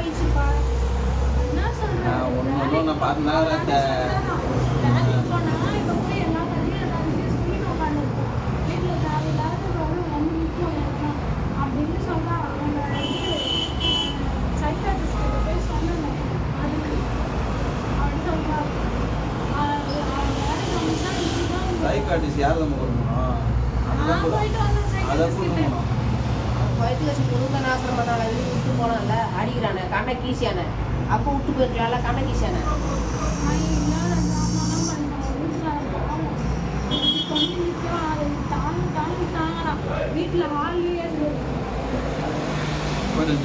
போயிடுச்சுப்பா. என்ன சொல்றது? நான் பார்த்தா வேலைக்கு போனா இப்போ போய் எல்லா கதையும் எல்லாத்தையும் சொல்லிட்டு உட்காந்துருக்கோம். வீட்டில் தேவையில்லாத ப்ராப்ளம் வந்து நிற்கும் எல்லாம் அப்படின்னு சொல்றா. அவங்க சைக்காட்ரிஸ்ட் போய் சொன்னேன் அதுக்கு அப்படின்னு சொல்றா. வேலை வந்துச்சா இதுதான் சைக்காட்டிஸ்ட் யார் நம்ம கொடுக்கணும்? நான் போயிட்டு வந்தேன் அதை சைக்காட்ரிஸ்ட் கொடுக்கணும். வயிற்று வச்சு முருங்க நாசனம் பண்ணால விட்டு போனான்ல அடிக்கிறானே கண்ணை கீசியானே அப்போ விட்டு போயிருக்கலாம்ல கண்ணை கீசியானே நான் இல்லாத ஜாமான்லாம் பண்ணுறேன் வீட்டில் பாவம் இதுக்கு வந்து நிற்கிறான் அதை தாங்கலாம் வீட்டில் ஹால்லேயே போயிட்டு